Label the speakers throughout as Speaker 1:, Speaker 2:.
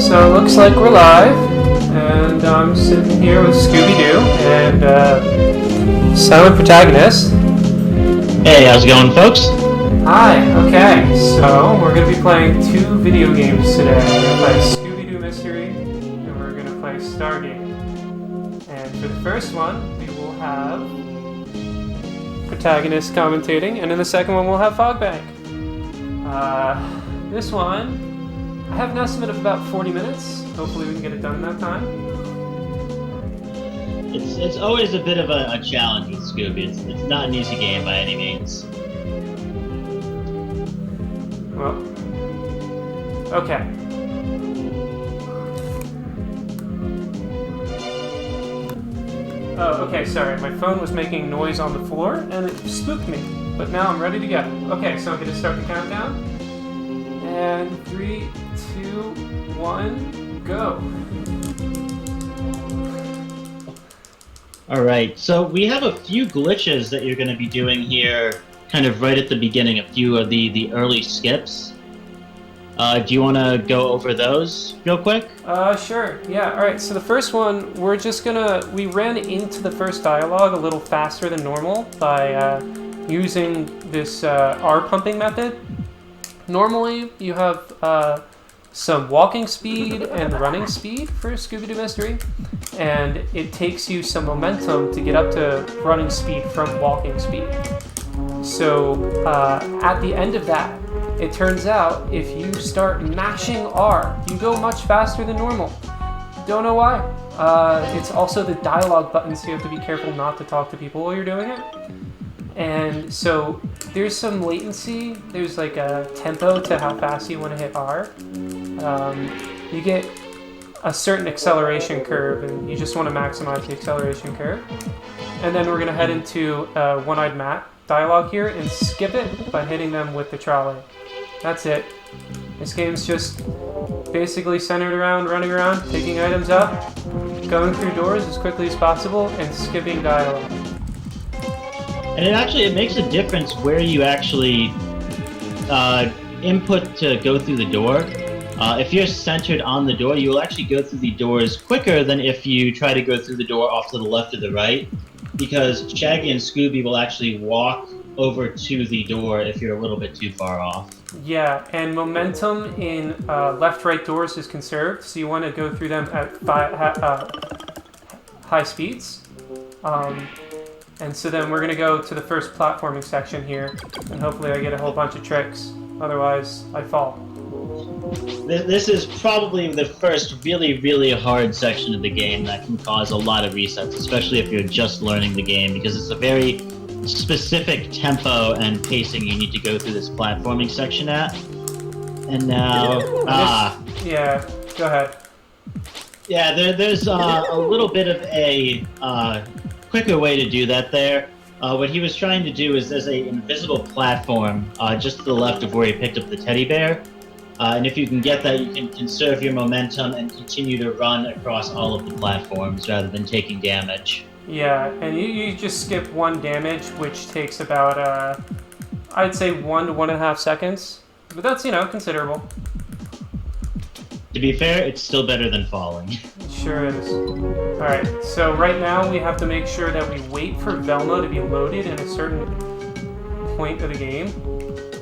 Speaker 1: So it looks like we're live, and I'm sitting here with Scooby-Doo and silent protagonist.
Speaker 2: Hey, how's it going, folks?
Speaker 1: Hi, okay, so we're going to be playing two video games today. We're going to play Scooby-Doo Mystery, and we're going to play Stargate. And for the first one, we will have protagonist commentating, and in the second one we'll have Fogbank. This one, I have an estimate of about 40 minutes. Hopefully we can get it done in that time.
Speaker 2: It's always a bit of a challenge with Scooby. It's not an easy game by any means.
Speaker 1: Well, okay. Oh, okay, sorry. My phone was making noise on the floor, and it spooked me. But now I'm ready to go. Okay, so I'm going to start the countdown. And 3, 2, 1, go.
Speaker 2: Alright, so we have a few glitches that you're going to be doing here, kind of right at the beginning, a few of the early skips. Do you want to go over those real quick?
Speaker 1: Sure. Yeah, alright, so the first one, we ran into the first dialogue a little faster than normal by using this R pumping method. Normally, you have some walking speed and running speed for Scooby-Doo Mystery, and it takes you some momentum to get up to running speed from walking speed. So, at the end of that, it turns out if you start mashing R, you go much faster than normal. Don't know why. It's also the dialogue button, so you have to be careful not to talk to people while you're doing it. And so there's some latency, there's like a tempo to how fast you want to hit R. You get a certain acceleration curve, and you just want to maximize the acceleration curve. And then we're going to head into One-Eyed Matt dialogue here and skip it by hitting them with the trolley. That's it. This game's just basically centered around running around, picking items up, going through doors as quickly as possible, and skipping dialogue.
Speaker 2: And it makes a difference where you actually input to go through the door. If you're centered on the door, you will actually go through the doors quicker than if you try to go through the door off to the left or the right, because Shaggy and Scooby will actually walk over to the door if you're a little bit too far off.
Speaker 1: Yeah, and momentum in left-right doors is conserved, so you want to go through them at high speeds. And so then we're going to go to the first platforming section here, and hopefully I get a whole bunch of tricks, otherwise I fall.
Speaker 2: This is probably the first really, really hard section of the game that can cause a lot of resets, especially if you're just learning the game, because it's a very specific tempo and pacing you need to go through this platforming section at. And now...
Speaker 1: Yeah, go ahead.
Speaker 2: Yeah, there's a little bit of a quicker way to do that there. What he was trying to do is there's an invisible platform just to the left of where he picked up the teddy bear. And if you can get that, you can conserve your momentum and continue to run across all of the platforms rather than taking damage. Yeah,
Speaker 1: and you just skip one damage, which takes about, I'd say 1 to 1.5 seconds. But that's, considerable.
Speaker 2: To be fair, it's still better than falling.
Speaker 1: It sure is. Alright, so right now we have to make sure that we wait for Velma to be loaded in a certain point of the game.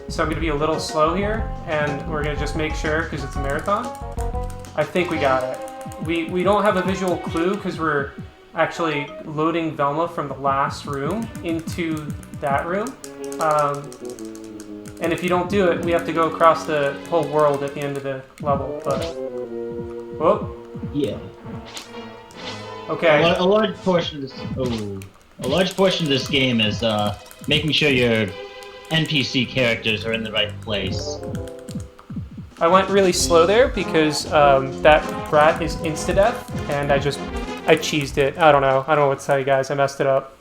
Speaker 1: So I'm going to be a little slow here, and we're going to just make sure, because it's a marathon. I think we got it. We don't have a visual clue, because we're actually loading Velma from the last room into that room. And if you don't do it, we have to go across the whole world at the end of the level, but... Whoa.
Speaker 2: Yeah.
Speaker 1: Okay.
Speaker 2: A large portion of this game is making sure your NPC characters are in the right place.
Speaker 1: I went really slow there because that rat is insta-death, and I cheesed it. I don't know what to tell you guys. I messed it up.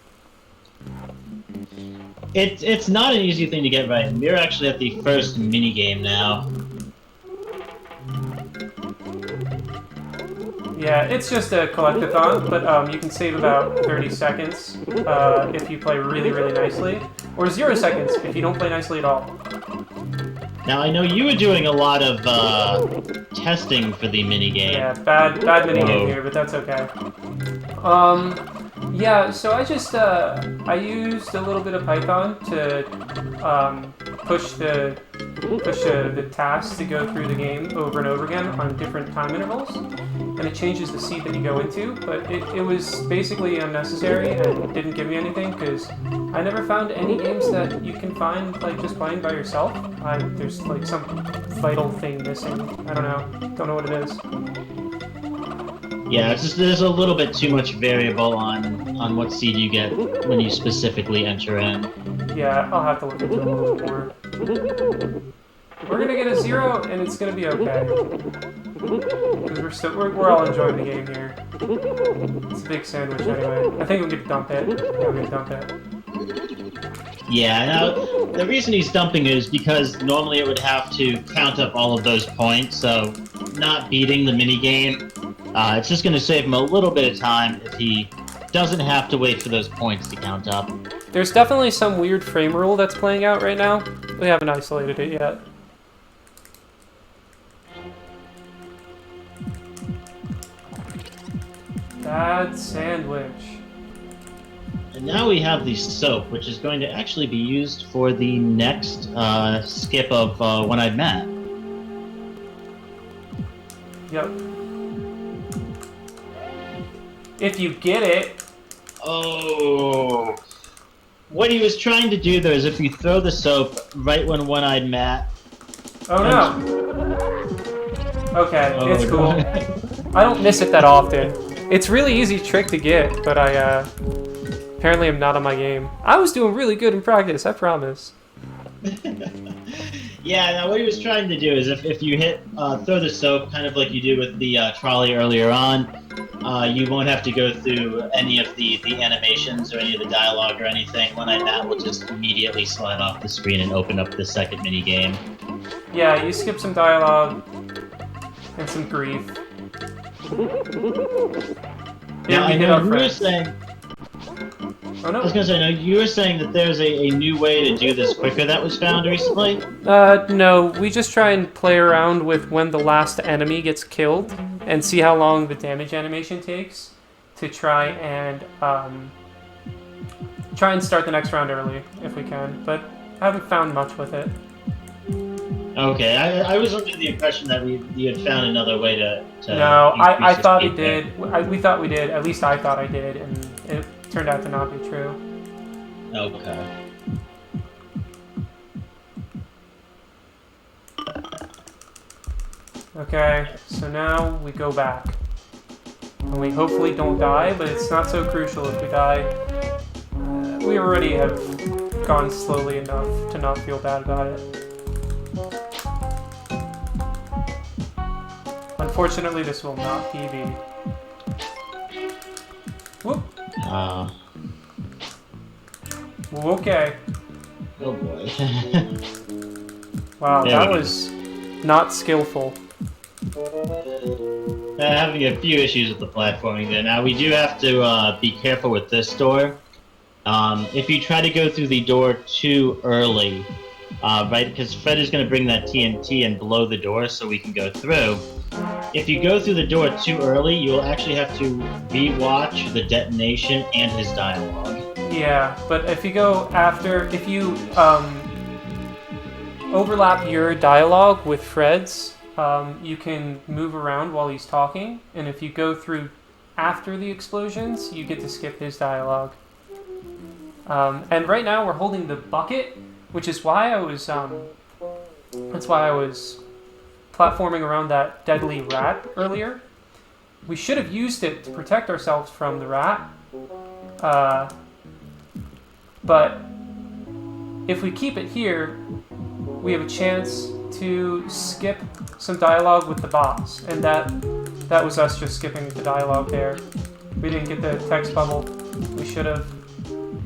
Speaker 2: It's not an easy thing to get right. We're actually at the first minigame now.
Speaker 1: Yeah, it's just a collectathon, but you can save about 30 seconds if you play really, really nicely. Or 0 seconds if you don't play nicely at all.
Speaker 2: Now, I know you were doing a lot of testing for the minigame.
Speaker 1: Yeah, bad minigame here, but that's okay. Yeah, so I just, I used a little bit of Python to, push the tasks to go through the game over and over again on different time intervals, and it changes the seat that you go into, but it was basically unnecessary and didn't give me anything, because I never found any games that you can find, like, just playing by yourself. There's, like, some vital thing missing. I don't know what it is.
Speaker 2: Yeah, it's just there's a little bit too much variable on what seed you get when you specifically enter in.
Speaker 1: Yeah, I'll have to look into it a little bit more. We're gonna get a 0, and it's gonna be okay. Because we're all enjoying the game here. It's a big sandwich anyway. I think we could dump it. Yeah, we can dump it.
Speaker 2: Yeah, now, the reason he's dumping it is because normally it would have to count up all of those points, so not beating the minigame, it's just going to save him a little bit of time if he doesn't have to wait for those points to count up.
Speaker 1: There's definitely some weird frame rule that's playing out right now. We haven't isolated it yet. Bad sandwich.
Speaker 2: And now we have the soap, which is going to actually be used for the next skip of One-Eyed Matt.
Speaker 1: Yep. If you get it.
Speaker 2: Oh. What he was trying to do, though, is if you throw the soap right when One-Eyed Matt...
Speaker 1: Oh, no. Okay, it's cool. I don't miss it that often. It's a really easy trick to get, but I, apparently I'm not on my game. I was doing really good in practice, I promise.
Speaker 2: Yeah, now what he was trying to do is if you throw the soap, kind of like you did with the trolley earlier on, you won't have to go through any of the animations or any of the dialogue or anything. One-Eyed Matt will just immediately slide off the screen and open up the second minigame.
Speaker 1: Yeah, you skip some dialogue and some grief.
Speaker 2: Now, I know you were saying...
Speaker 1: Oh, no.
Speaker 2: I was going to say, no, you were saying that there's a new way to do this quicker that was found recently?
Speaker 1: No, we just try and play around with when the last enemy gets killed and see how long the damage animation takes to try and start the next round early, if we can, but I haven't found much with it.
Speaker 2: Okay, I was under the impression that you had found another way to
Speaker 1: no, I thought
Speaker 2: we
Speaker 1: did. We thought we did. At least I thought I did, and it turned out to not be true.
Speaker 2: Okay.
Speaker 1: Okay, so now we go back. And we hopefully don't die, but it's not so crucial if we die. We already have gone slowly enough to not feel bad about it. Unfortunately, this will not PB. Whoop. Okay.
Speaker 2: Oh boy.
Speaker 1: Wow, that was not skillful.
Speaker 2: Having a few issues with the platforming there. Now, we do have to be careful with this door. If you try to go through the door too early, right, because Fred is going to bring that TNT and blow the door so we can go through. If you go through the door too early, you'll actually have to re-watch the detonation and his dialogue.
Speaker 1: Yeah, but if you go after, if you overlap your dialogue with Fred's, you can move around while he's talking, and if you go through after the explosions, you get to skip his dialogue. And right now we're holding the bucket, which is why I was, that's why I was platforming around that deadly rat earlier. We should have used it to protect ourselves from the rat, but if we keep it here, we have a chance to skip some dialogue with the boss, and that was us just skipping the dialogue there. We didn't get the text bubble. We should have.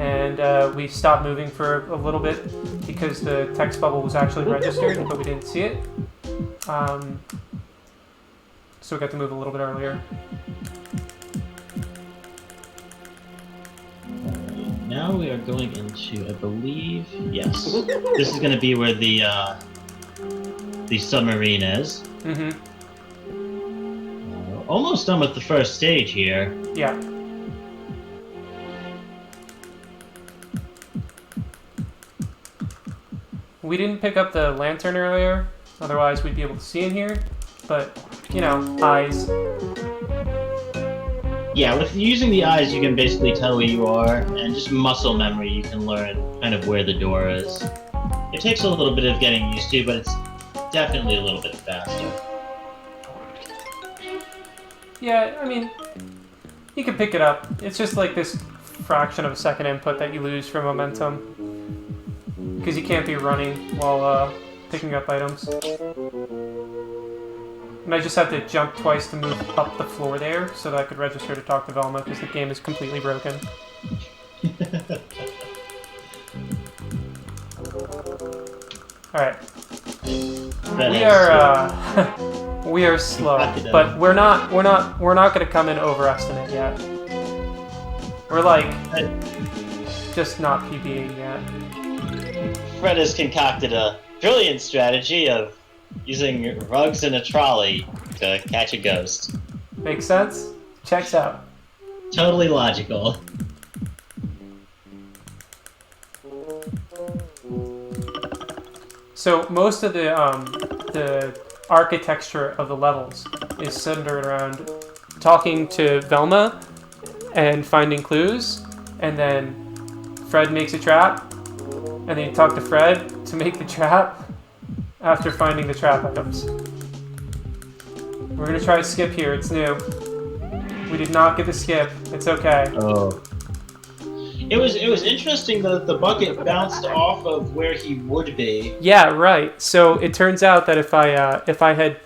Speaker 1: And we stopped moving for a little bit because the text bubble was actually registered, but we didn't see it. So we got to move a little bit earlier.
Speaker 2: Now we are going into, I believe, yes. This is going to be where the submarine is.
Speaker 1: Mm-hmm.
Speaker 2: almost done with the first stage here.
Speaker 1: Yeah. We didn't pick up the lantern earlier, otherwise we'd be able to see in here. But, you know, eyes.
Speaker 2: Yeah, with using the eyes, you can basically tell where you are, and just muscle memory, you can learn kind of where the door is. It takes a little bit of getting used to, but it's definitely a little bit faster.
Speaker 1: Yeah, I mean, you can pick it up. It's just like this fraction of a second input that you lose for momentum. Because you can't be running while picking up items. And I just had to jump twice to move up the floor there so that I could register to talk to Velma because the game is completely broken. Alright. We are slow, but we're not gonna come in overestimate yet. We're like just not PBing yet.
Speaker 2: Fred has concocted a brilliant strategy of using rugs and a trolley to catch a ghost.
Speaker 1: Makes sense? Checks out.
Speaker 2: Totally logical.
Speaker 1: So most of the architecture of the levels is centered around talking to Velma and finding clues, and then Fred makes a trap, and then you talk to Fred to make the trap after finding the trap items. We're gonna try to skip here, it's new. We did not get the skip, it's okay.
Speaker 2: Oh. It was interesting that the bucket bounced off of where he would be.
Speaker 1: Yeah, right. So it turns out that if I had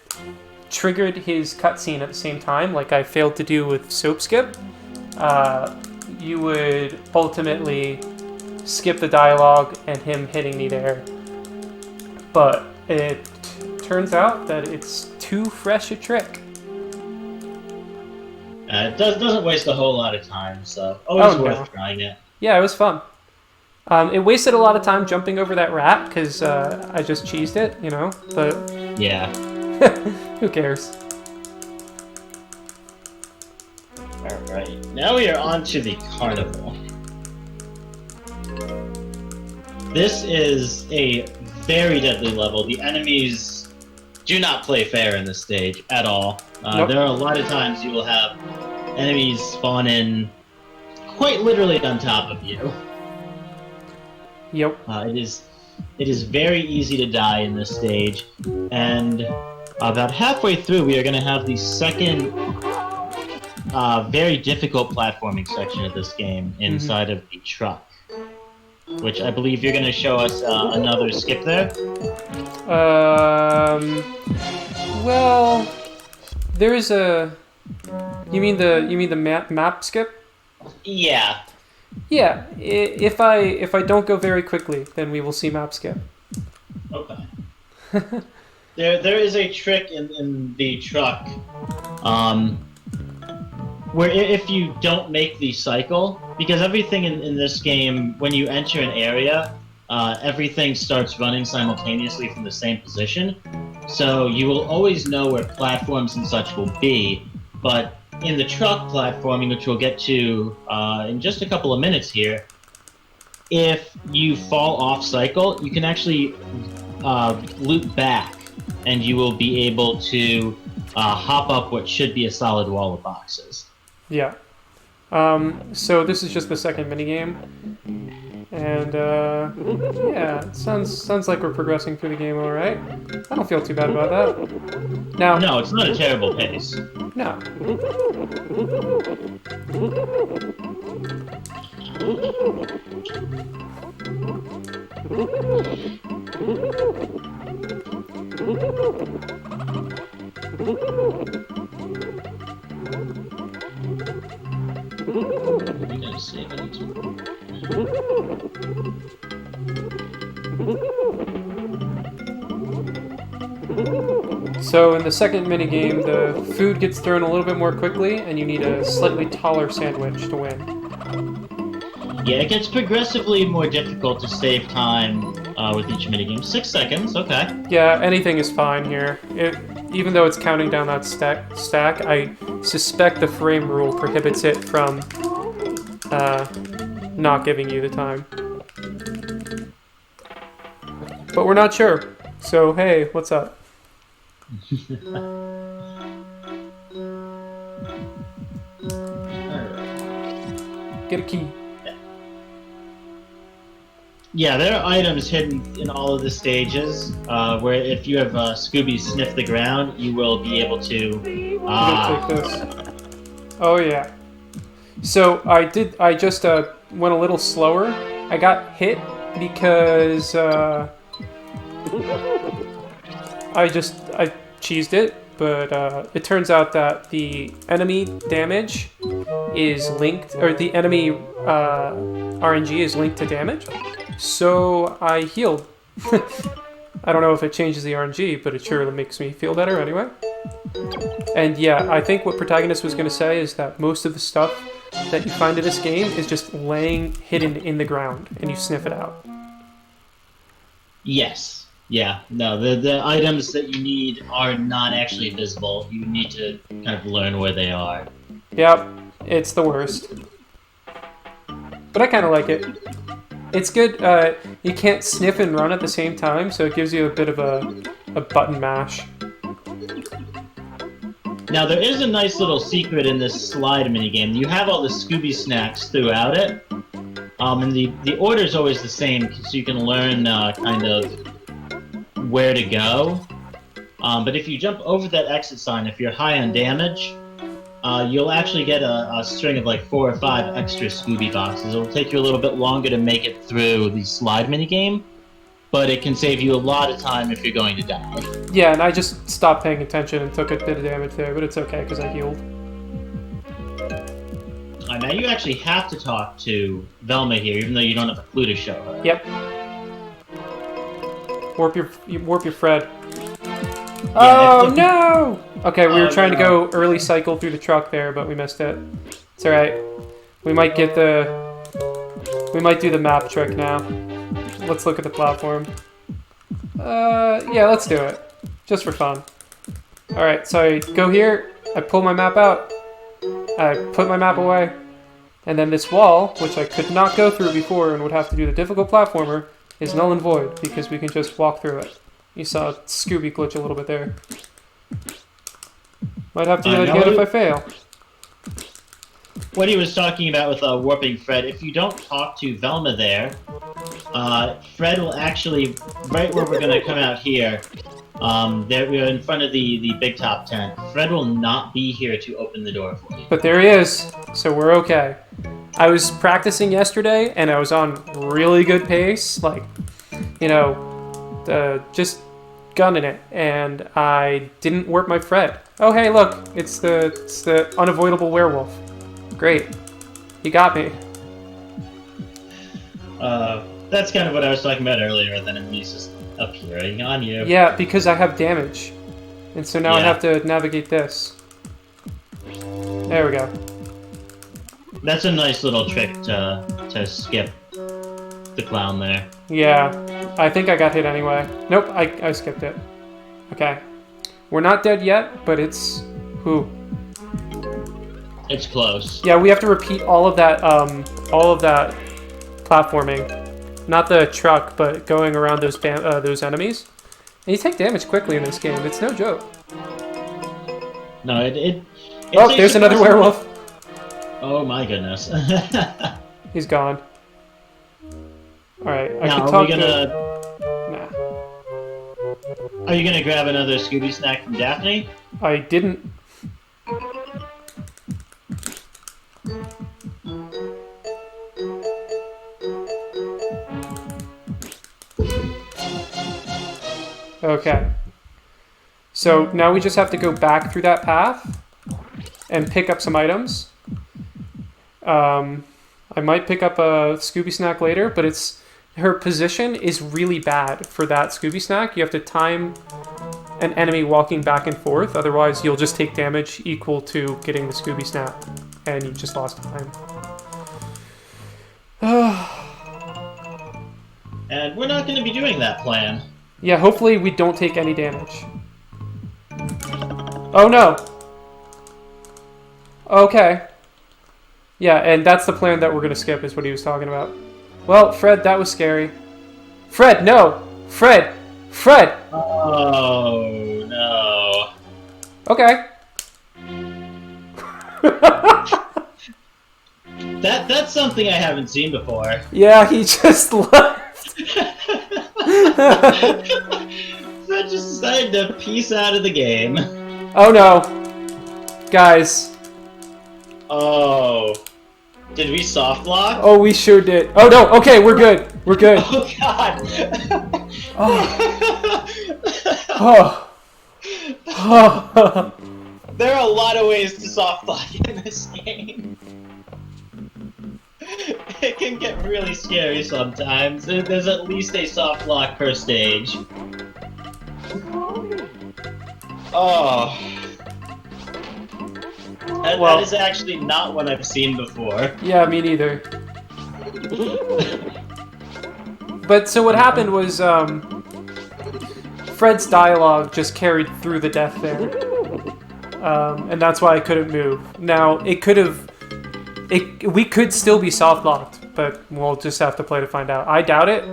Speaker 1: triggered his cutscene at the same time, like I failed to do with Soap Skip, you would ultimately skip the dialogue and him hitting me there. But it turns out that it's too fresh a trick.
Speaker 2: It doesn't waste a whole lot of time, so always worth trying it.
Speaker 1: Yeah, it was fun. It wasted a lot of time jumping over that rat because I just cheesed it, you know. But
Speaker 2: yeah,
Speaker 1: who cares?
Speaker 2: All right, now we are on to the Carnival. This is a very deadly level. The enemies do not play fair in this stage at all.
Speaker 1: Nope.
Speaker 2: There are a lot of times you will have enemies spawn in quite literally on top of you.
Speaker 1: Yep.
Speaker 2: It is very easy to die in this stage, and about halfway through we are going to have the second very difficult platforming section of this game inside of the truck, which I believe you're going to show us another skip there.
Speaker 1: Well, there's a. You mean the map skip?
Speaker 2: Yeah.
Speaker 1: Yeah. If I don't go very quickly, then we will see map skip.
Speaker 2: Okay. There is a trick in the truck, where if you don't make the cycle, because everything in this game, when you enter an area, everything starts running simultaneously from the same position, so you will always know where platforms and such will be, but in the truck platforming, which we'll get to in just a couple of minutes here, if you fall off cycle, you can actually loop back, and you will be able to hop up what should be a solid wall of boxes.
Speaker 1: Yeah. So this is just the second minigame, and yeah, it sounds like we're progressing through the game all right. I don't feel too bad about that. Now,
Speaker 2: no, it's not a terrible pace.
Speaker 1: No.
Speaker 2: We gotta save it.
Speaker 1: So in the second minigame, the food gets thrown a little bit more quickly, and you need a slightly taller sandwich to win.
Speaker 2: Yeah, it gets progressively more difficult to save time with each minigame. 6 seconds, okay.
Speaker 1: Yeah, anything is fine here. even though it's counting down that stack, I suspect the frame rule prohibits it from not giving you the time. But we're not sure. So, hey, what's up? Get a key.
Speaker 2: Yeah, there are items hidden in all of the stages, where if you have Scooby sniff the ground, you will be able to...
Speaker 1: Take this. Oh, yeah. So, I just went a little slower. I got hit because, I cheesed it, but it turns out that the enemy damage is linked, or the enemy RNG is linked to damage. So I healed. I don't know if it changes the RNG, but it sure makes me feel better anyway. And yeah, I think what Protagonist was going to say is that most of the stuff that you find in this game is just laying hidden in the ground, and you sniff it out.
Speaker 2: Yes. Yeah. No, the items that you need are not actually visible. You need to kind of learn where they are. Yep.
Speaker 1: It's the worst. But I kind of like it. It's good. You can't sniff and run at the same time, so it gives you a bit of a button mash.
Speaker 2: Now, there is a nice little secret in this slide minigame. You have all the Scooby snacks throughout it. And the order is always the same, so you can learn kind of where to go. But if you jump over that exit sign, if you're high on damage, you'll actually get a string of like 4 or 5 extra Scooby boxes. It'll take you a little bit longer to make it through the slide minigame, but it can save you a lot of time if you're going to die.
Speaker 1: Yeah, and I just stopped paying attention and took a bit of damage there, but it's okay because I healed.
Speaker 2: Now you actually have to talk to Velma here, even though you don't have a clue to show her.
Speaker 1: Yep. Warp your Fred.
Speaker 2: Yeah,
Speaker 1: oh no! Okay, we were trying to go early cycle through the truck there, but we missed it. It's alright. We might do the map trick now. Let's look at the platform. Yeah, let's do it. Just for fun. Alright, so I go here, I pull my map out, I put my map away, and then this wall, which I could not go through before and would have to do the difficult platformer, is null and void, because we can just walk through it. You saw Scooby glitch a little bit there. Might have to do that again if I fail.
Speaker 2: What he was talking about with warping Fred, if you don't talk to Velma there, Fred will actually, right where we're going to come out here, there we're in front of the big top tent. Fred will not be here to open the door for you.
Speaker 1: But there he is, so we're okay. I was practicing yesterday, and I was on really good pace, like, you know, just gunning it, and I didn't warp my Fred. Oh hey, look, it's the unavoidable werewolf. Great, he got me.
Speaker 2: That's kind of what I was talking about earlier. Then he's just appearing on you.
Speaker 1: Yeah, because I have damage, and so now I have to navigate this. There we go.
Speaker 2: That's a nice little trick to skip the clown there.
Speaker 1: Yeah. I think I got hit anyway. Nope, I skipped it. Okay. We're not dead yet, but it's... Who?
Speaker 2: It's close.
Speaker 1: Yeah, we have to repeat all of that platforming. Not the truck, but going around those enemies. And you take damage quickly in this game. It's no joke.
Speaker 2: No, it
Speaker 1: oh, there's another werewolf.
Speaker 2: Oh my goodness.
Speaker 1: He's gone. Alright, I
Speaker 2: now,
Speaker 1: can talk
Speaker 2: Nah. Are you gonna grab another Scooby snack from Daphne?
Speaker 1: I didn't. Okay. So now we just have to go back through that path and pick up some items. I might pick up a Scooby snack later, but her position is really bad for that Scooby snack. You have to time an enemy walking back and forth, otherwise you'll just take damage equal to getting the Scooby snack, and you just lost time.
Speaker 2: And we're not going to be doing that plan.
Speaker 1: Yeah, hopefully we don't take any damage. Oh no. Okay. Yeah, and that's the plan that we're gonna skip, is what he was talking about. Well, Fred, that was scary. Fred, no! Fred! Fred!
Speaker 2: Oh, no.
Speaker 1: Okay.
Speaker 2: That's something I haven't seen before.
Speaker 1: Yeah, he just left.
Speaker 2: Fred just decided to peace out of the game.
Speaker 1: Oh no. Guys.
Speaker 2: Oh. Did we soft lock?
Speaker 1: Oh, we sure did. Oh no, okay, we're good. We're good.
Speaker 2: Oh, God.
Speaker 1: Oh. Oh.
Speaker 2: There are a lot of ways to soft lock in this game. It can get really scary sometimes. There's at least a soft lock per stage. Oh. That is actually not what I've seen before.
Speaker 1: Yeah, me neither. But so what happened was, Fred's dialogue just carried through the death there. And that's why I couldn't move. Now, we could still be soft locked, but we'll just have to play to find out. I doubt it.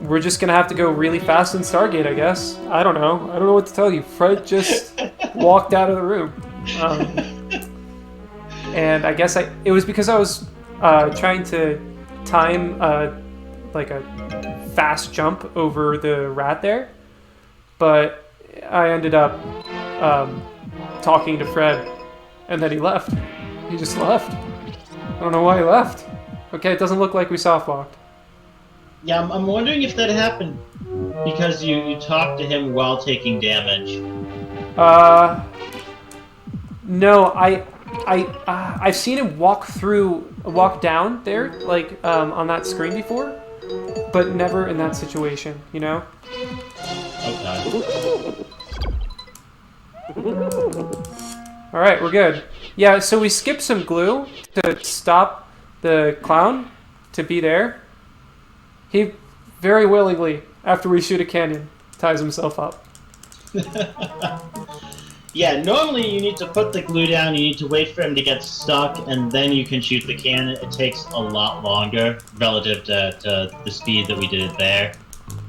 Speaker 1: We're just gonna have to go really fast in Stargate, I guess. I don't know. I don't know what to tell you. Fred just walked out of the room. And I guess it was because I was trying to time like a fast jump over the rat there, but I ended up talking to Fred, and then he left. He just left. I don't know why he left. Okay, it doesn't look like we soft locked.
Speaker 2: Yeah, I'm wondering if that happened because you talked to him while taking damage.
Speaker 1: No, I've seen him walk down there, like, on that screen before, but never in that situation, you know?
Speaker 2: Okay.
Speaker 1: Alright, we're good. Yeah, so we skipped some glue to stop the clown to be there. He very willingly, after we shoot a cannon, ties himself up.
Speaker 2: Yeah, normally you need to put the glue down, you need to wait for him to get stuck, and then you can shoot the cannon. It takes a lot longer relative to the speed that we did it there.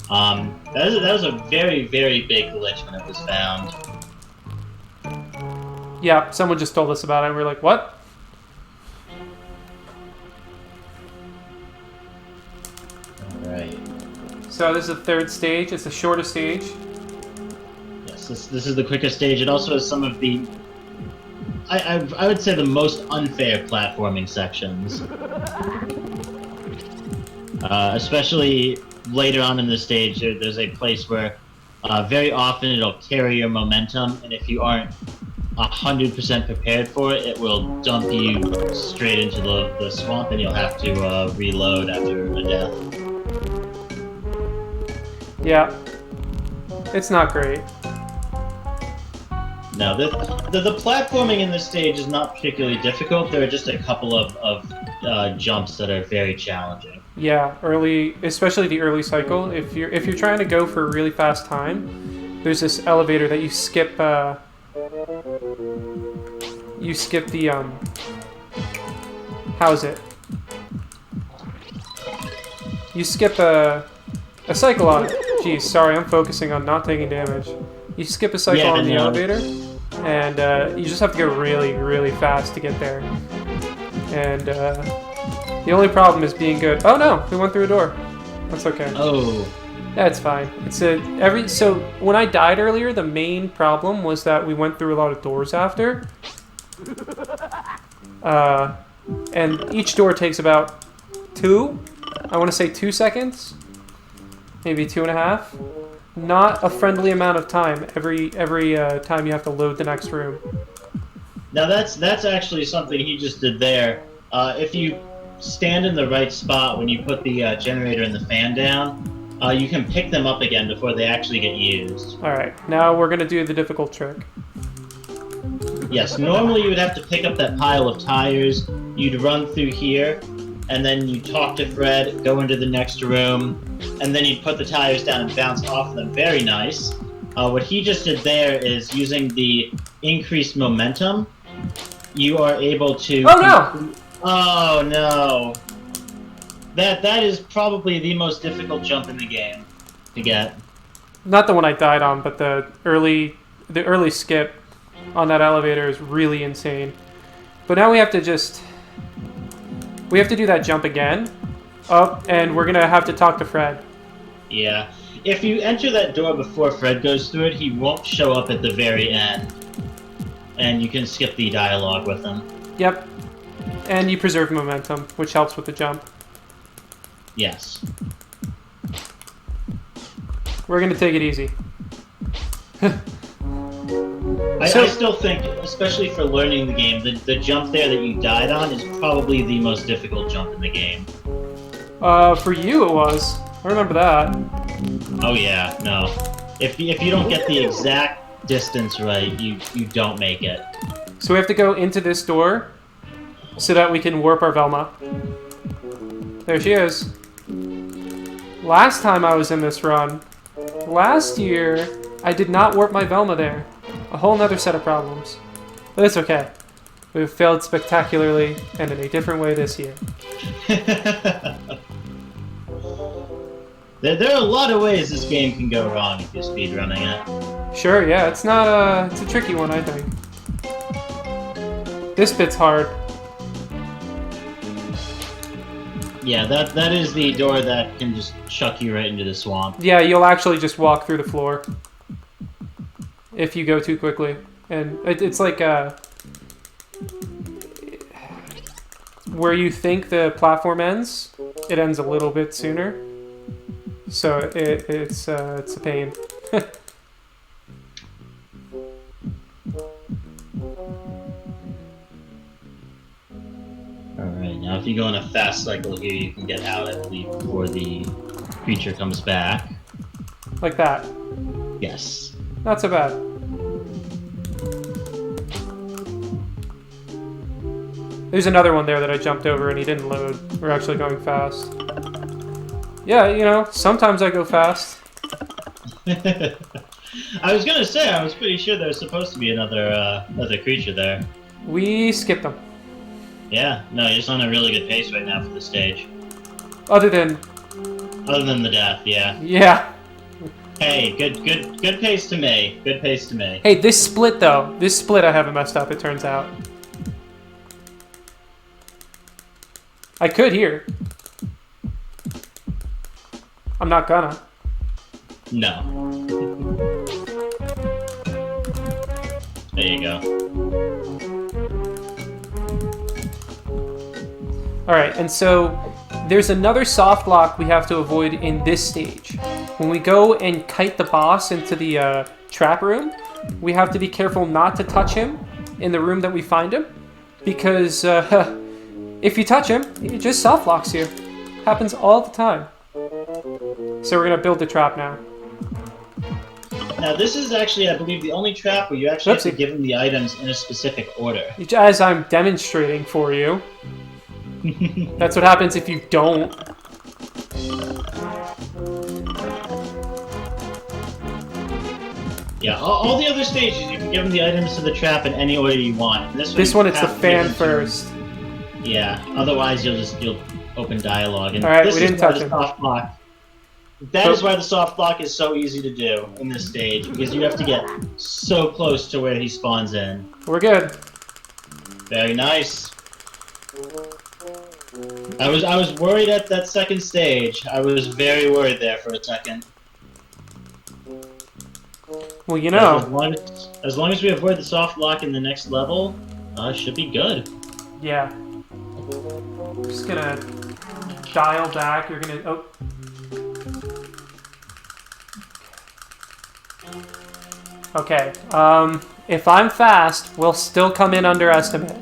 Speaker 2: That was a very, very big glitch when it was found.
Speaker 1: Yeah, someone just told us about it, and we were like, what?
Speaker 2: Alright.
Speaker 1: So this is the third stage. It's the shortest stage.
Speaker 2: Yes, this is the quickest stage. It also has some of the... I would say the most unfair platforming sections. Especially later on in the stage, there's a place where very often it'll carry your momentum, and if you aren't 100% prepared for it, it will dump you straight into the swamp, and you'll have to reload after a death.
Speaker 1: Yeah. It's not great.
Speaker 2: No, the platforming in this stage is not particularly difficult. There are just a couple of jumps that are very challenging.
Speaker 1: Yeah, especially the early cycle. If you're trying to go for a really fast time, there's this elevator that you skip. You skip the how's it? You skip a cycle on it. Jeez, sorry, I'm focusing on not taking damage. You skip a cycle on the elevator, and you just have to go really, really fast to get there. And the only problem is being good. Oh no, we went through a door. That's okay.
Speaker 2: Oh.
Speaker 1: That's fine. So when I died earlier, the main problem was that we went through a lot of doors after. And each door takes about I want to say 2 seconds, maybe 2.5. Not a friendly amount of time every time you have to load the next room.
Speaker 2: Now that's actually something he just did there. If you stand in the right spot when you put the generator and the fan down, you can pick them up again before they actually get used.
Speaker 1: Alright, now we're going to do the difficult trick.
Speaker 2: Yes, normally you would have to pick up that pile of tires, you'd run through here, and then you'd talk to Fred, go into the next room, and then you'd put the tires down and bounce off them. Very nice. What he just did there is using the increased momentum, you are able to...
Speaker 1: Oh no!
Speaker 2: Oh no! That is probably the most difficult jump in the game to get.
Speaker 1: Not the one I died on, but the early skip on that elevator is really insane. But now we have to do that jump again. Oh, and we're gonna have to talk to Fred.
Speaker 2: Yeah. If you enter that door before Fred goes through it, he won't show up at the very end. And you can skip the dialogue with him.
Speaker 1: Yep. And you preserve momentum, which helps with the jump.
Speaker 2: Yes.
Speaker 1: We're gonna take it easy.
Speaker 2: I still think, especially for learning the game, the jump there that you died on is probably the most difficult jump in the game.
Speaker 1: For you it was. I remember that.
Speaker 2: Oh yeah, no. If you don't get the exact distance right, you don't make it.
Speaker 1: So we have to go into this door so that we can warp our Velma. There she is. Last time I was in this run, last year, I did not warp my Velma there. A whole nother set of problems. But it's okay. We've failed spectacularly and in a different way this year.
Speaker 2: There are a lot of ways this game can go wrong if you're speedrunning it.
Speaker 1: Sure, yeah, it's not it's a tricky one, I think. This bit's hard.
Speaker 2: Yeah, that is the door that can just chuck you right into the swamp.
Speaker 1: Yeah, you'll actually just walk through the floor if you go too quickly. And it's like where you think the platform ends, it ends a little bit sooner. So it's a pain.
Speaker 2: Alright, now if you go in a fast cycle here, you can get out, I believe, before the creature comes back.
Speaker 1: Like that.
Speaker 2: Yes.
Speaker 1: Not so bad. There's another one there that I jumped over and he didn't load. We're actually going fast. Yeah, you know, sometimes I go fast.
Speaker 2: I was gonna say, I was pretty sure there was supposed to be another creature there.
Speaker 1: We skipped them.
Speaker 2: Yeah, no, you're just on a really good pace right now for the stage.
Speaker 1: Other than
Speaker 2: the death, yeah.
Speaker 1: Yeah.
Speaker 2: Hey, good pace to me. Good pace to me.
Speaker 1: Hey, this split though. This split I haven't messed up, it turns out. I could here. I'm not gonna.
Speaker 2: No. There you go.
Speaker 1: Alright, and so there's another soft lock we have to avoid in this stage. When we go and kite the boss into the trap room, we have to be careful not to touch him in the room that we find him, because if you touch him, he just soft locks you. Happens all the time. So we're gonna build the trap now.
Speaker 2: Now this is actually, I believe, the only trap where you actually have to give him the items in a specific order.
Speaker 1: As I'm demonstrating for you. That's what happens if you don't.
Speaker 2: Yeah, all the other stages, you can give them the items to the trap in any order you want. And
Speaker 1: this one it's the fan first.
Speaker 2: Yeah, otherwise you'll open dialogue. And
Speaker 1: Alright,
Speaker 2: this
Speaker 1: we didn't touch him.
Speaker 2: Soft lock. That is why the soft lock is so easy to do in this stage, because you have to get so close to where he spawns in.
Speaker 1: We're good.
Speaker 2: Very nice. I was worried at that second stage. I was very worried there for a second.
Speaker 1: Well, you know.
Speaker 2: As long as we avoid the soft lock in the next level, should be good.
Speaker 1: Yeah. Just gonna dial back. You're gonna. Oh. Okay. If I'm fast, we'll still come in underestimate.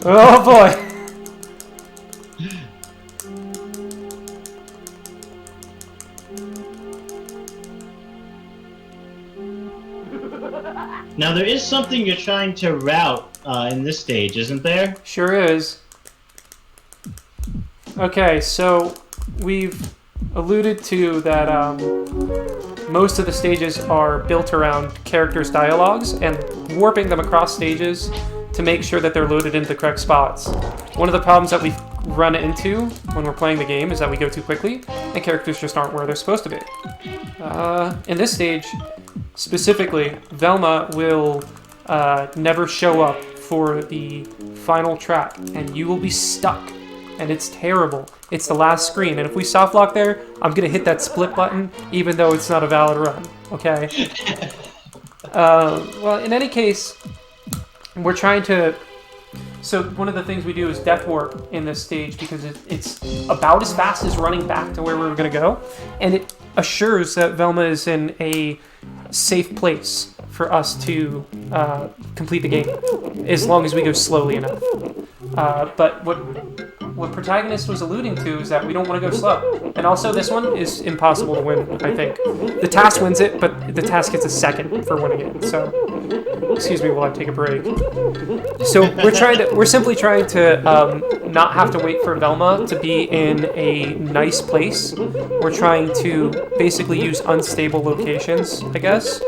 Speaker 1: Oh boy.
Speaker 2: Now there is something you're trying to route in this stage, isn't there?
Speaker 1: Sure is. Okay, so we've alluded to that most of the stages are built around characters' dialogues and warping them across stages to make sure that they're loaded into the correct spots. One of the problems that we've run into when we're playing the game is that we go too quickly and characters just aren't where they're supposed to be. In this stage, specifically, Velma will never show up for the final track, and you will be stuck, and it's terrible. It's the last screen, and if we soft lock there, I'm gonna hit that split button, even though it's not a valid run, okay? Well, in any case, we're trying to... So one of the things we do is death warp in this stage because it's about as fast as running back to where we were gonna go, and it assures that Velma is in a safe place for us to complete the game, as long as we go slowly enough. But what Protagonist was alluding to is that we don't want to go slow. And also this one is impossible to win, I think. The task wins it, but the task gets a second for winning it. So, excuse me while I take a break. So we're simply trying to not have to wait for Velma to be in a nice place. We're trying to basically use unstable locations, I guess,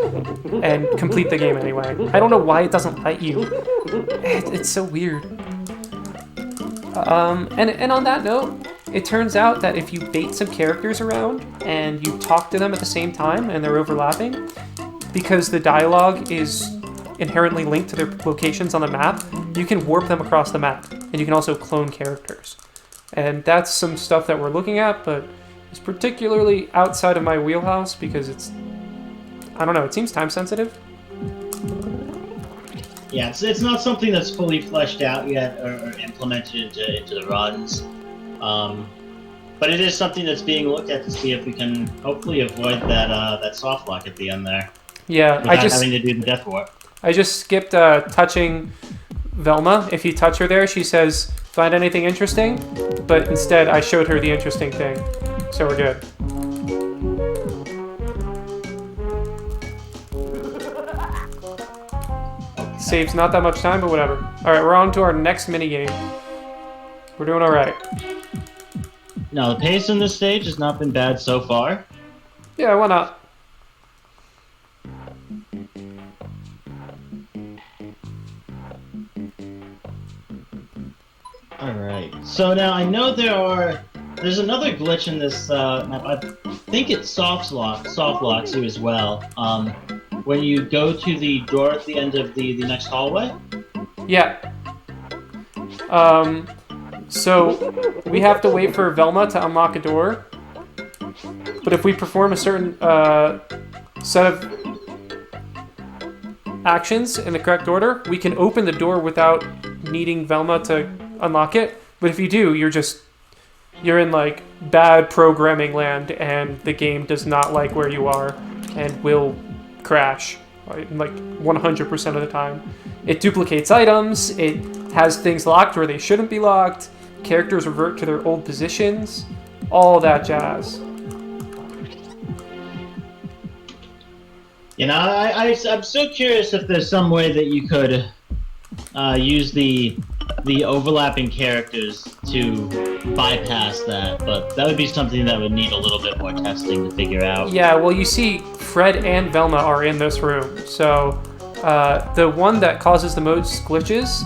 Speaker 1: and complete the game anyway. I don't know why it doesn't let you. It's so weird. And on that note, it turns out that if you bait some characters around and you talk to them at the same time and they're overlapping, because the dialogue is inherently linked to their locations on the map, you can warp them across the map, and you can also clone characters. And that's some stuff that we're looking at, but it's particularly outside of my wheelhouse because it's, I don't know, it seems time sensitive.
Speaker 2: Yeah, it's not something that's fully fleshed out yet or implemented into the runs. But it is something that's being looked at to see if we can hopefully avoid that soft lock at the end there.
Speaker 1: Yeah,
Speaker 2: without having to do the death warp.
Speaker 1: I just skipped touching Velma. If you touch her there, she says, "Find anything interesting?" But instead, I showed her the interesting thing. So we're good. Saves not that much time, but whatever. Alright, we're on to our next minigame. We're doing alright.
Speaker 2: No, the pace in this stage has not been bad so far.
Speaker 1: Yeah, why not?
Speaker 2: Alright, so now I know there's another glitch in this map. I think it soft locks you as well. When you go to the door at the end of the next hallway?
Speaker 1: Yeah. So we have to wait for Velma to unlock a door. But if we perform a certain set of actions in the correct order, we can open the door without needing Velma to unlock it. But if you do, you're in like bad programming land, and the game does not like where you are and will crash like 100% of the time. It duplicates items, it has things locked where they shouldn't be locked, characters revert to their old positions, all that jazz.
Speaker 2: You know, I'm so curious if there's some way that you could use the overlapping characters to bypass that, but that would be something that would need a little bit more testing to figure out.
Speaker 1: Yeah, well, you see, Fred and Velma are in this room, so the one that causes the most glitches,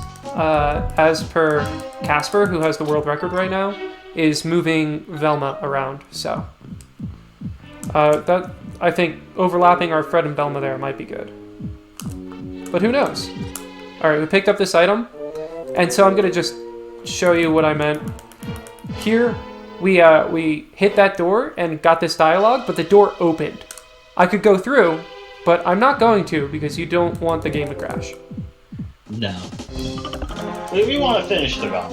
Speaker 1: as per Casper, who has the world record right now, is moving Velma around, so that, I think overlapping our Fred and Velma there might be good. But who knows? Alright, we picked up this item, and so I'm going to just show you what I meant. Here, we hit that door and got this dialogue, but the door opened. I could go through, but I'm not going to because you don't want the game to crash.
Speaker 2: No. We want to finish the run.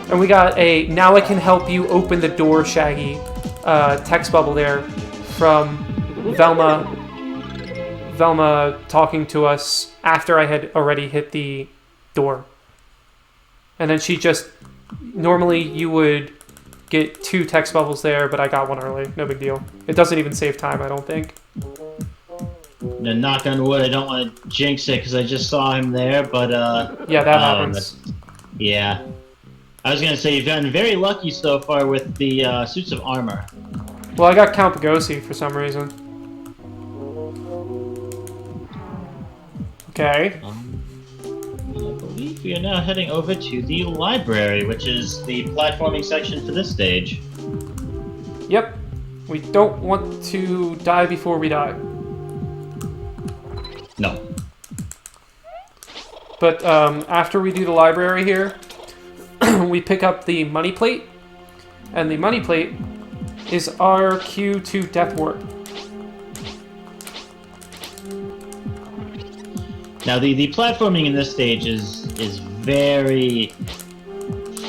Speaker 1: And we got a "now I can help you open the door, Shaggy" text bubble there from Velma talking to us after I had already hit the door. And then she just, normally you would get 2 text bubbles there, but I got one early, no big deal. It doesn't even save time, I don't think.
Speaker 2: No, knock on wood, I don't want to jinx it because I just saw him there, but
Speaker 1: yeah, that happens.
Speaker 2: Yeah. I was going to say, you've gotten very lucky so far with the suits of armor.
Speaker 1: Well, I got Count Pagosi for some reason. Okay.
Speaker 2: I believe we are now heading over to the library, which is the platforming section for this stage.
Speaker 1: Yep. We don't want to die before we die.
Speaker 2: No.
Speaker 1: But after we do the library here, we pick up the money plate, and the money plate is our cue to Death Ward.
Speaker 2: Now, the platforming in this stage is very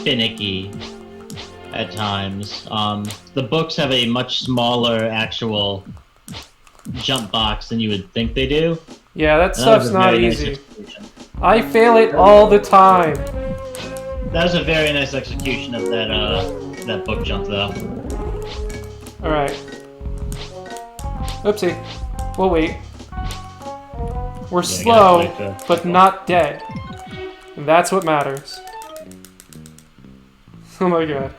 Speaker 2: finicky at times. The books have a much smaller actual jump box than you would think they do.
Speaker 1: Yeah, that stuff's
Speaker 2: was a
Speaker 1: not
Speaker 2: very nice
Speaker 1: easy.
Speaker 2: execution.
Speaker 1: I fail it all the time.
Speaker 2: That was a very nice execution of that book jump, though.
Speaker 1: Alright. Oopsie. We'll wait. We're slow, but not dead. And that's what matters. Oh my god.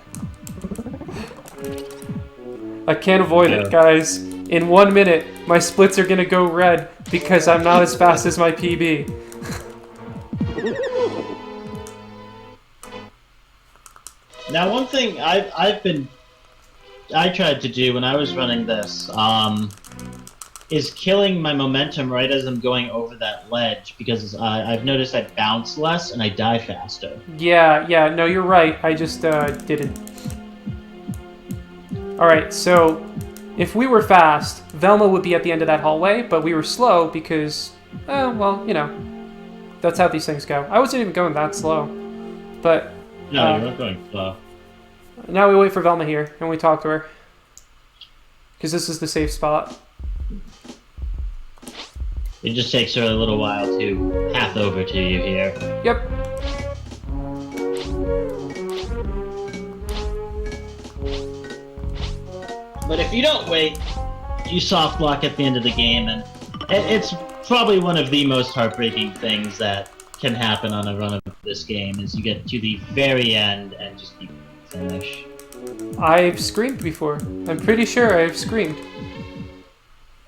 Speaker 1: I can't avoid it, guys. In 1 minute, my splits are gonna go red because I'm not as fast as my PB.
Speaker 2: Now, one thing I tried to do when I was running this, is killing my momentum right as I'm going over that ledge, because I've noticed I bounce less and I die faster.
Speaker 1: Yeah, no, you're right. I just didn't. Alright, so if we were fast, Velma would be at the end of that hallway, but we were slow because, well, you know, that's how these things go. I wasn't even going that slow, but...
Speaker 2: No, you're not going slow.
Speaker 1: Now we wait for Velma here, and we talk to her. Because this is the safe spot.
Speaker 2: It just takes her a little while to path over to you here.
Speaker 1: Yep.
Speaker 2: But if you don't wait, you soft lock at the end of the game, and it's probably one of the most heartbreaking things that can happen on a run of this game, is you get to the very end and just you finish.
Speaker 1: I've screamed before. I'm pretty sure I've screamed.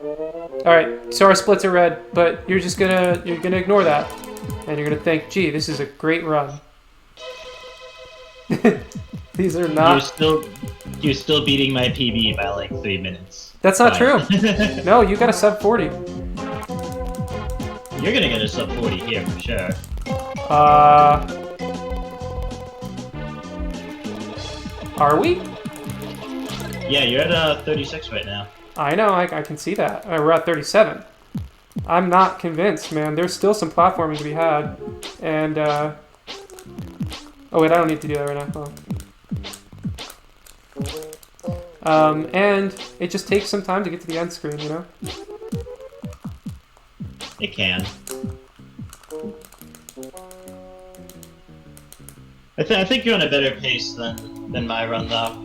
Speaker 1: Alright, so our splits are red, but you're gonna ignore that. And you're gonna think, gee, this is a great run. These are not...
Speaker 2: You're still beating my PB by like 3 minutes.
Speaker 1: That's not true. No, you got a sub 40.
Speaker 2: You're gonna get a sub 40 here for sure.
Speaker 1: Are we?
Speaker 2: Yeah, you're at 36 right now.
Speaker 1: I know, I can see that. We're at 37. I'm not convinced, man. There's still some platforming to be had. And, oh wait, I don't need to do that right now. Oh. And it just takes some time to get to the end screen, you know?
Speaker 2: It can. I think you're on a better pace than my run, though.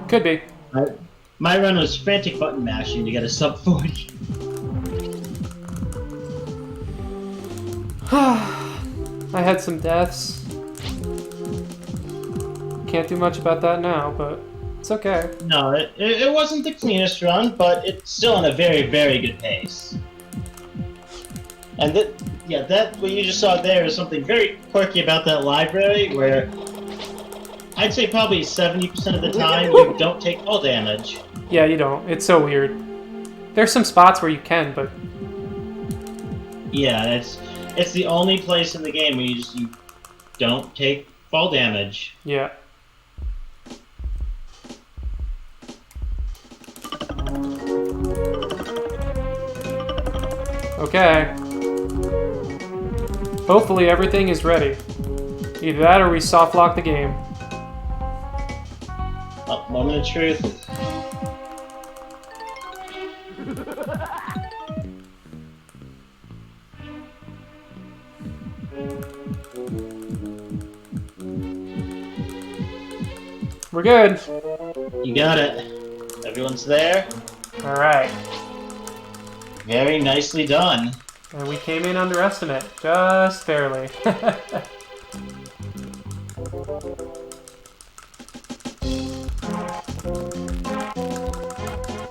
Speaker 1: Could be.
Speaker 2: My run was frantic button mashing to get a sub 40.
Speaker 1: I had some deaths. Can't do much about that now, but it's okay.
Speaker 2: No, it wasn't the cleanest run, but it's still on a very, very good pace. And that what you just saw there is something very quirky about that library, where I'd say probably 70% of the time you don't take fall damage.
Speaker 1: Yeah, you don't. It's so weird. There's some spots where you can, but...
Speaker 2: Yeah, it's the only place in the game where you don't take fall damage.
Speaker 1: Yeah. Okay. Hopefully everything is ready. Either that or we soft lock the game.
Speaker 2: Oh, moment of truth.
Speaker 1: We're good.
Speaker 2: You got it. Everyone's there.
Speaker 1: Alright.
Speaker 2: Very nicely done.
Speaker 1: And we came in under estimate. Just barely.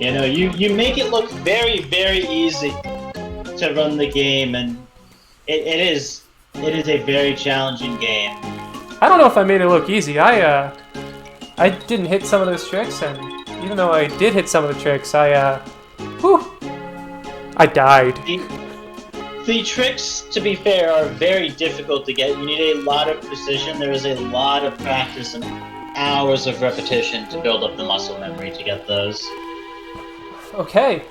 Speaker 2: You know, you make it look very, very easy to run the game, and it is a very challenging game.
Speaker 1: I don't know if I made it look easy. I didn't hit some of those tricks, and even though I did hit some of the tricks, I died.
Speaker 2: The tricks, to be fair, are very difficult to get. You need a lot of precision. There is a lot of practice and hours of repetition to build up the muscle memory to get those.
Speaker 1: Okay.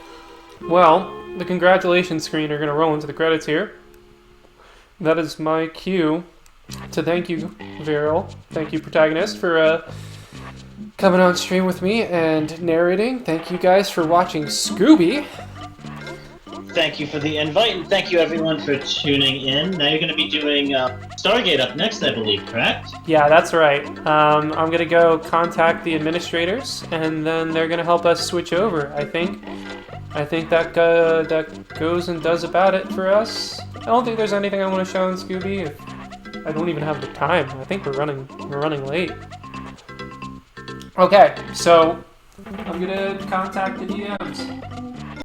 Speaker 1: Well, the congratulations screen are going to roll into the credits here. That is my cue to thank you, Viral. Thank you, Protagonist, for coming on stream with me and narrating. Thank you guys for watching Scooby.
Speaker 2: Thank you for the invite, and thank you everyone for tuning in. Now you're going to be doing Stargate up next, I believe, correct?
Speaker 1: Yeah, that's right. I'm going to go contact the administrators, and then they're going to help us switch over, I think. I think that goes and does about it for us. I don't think there's anything I want to show in Scooby. I don't even have the time. I think we're running late. Okay, so I'm going to contact the DMs.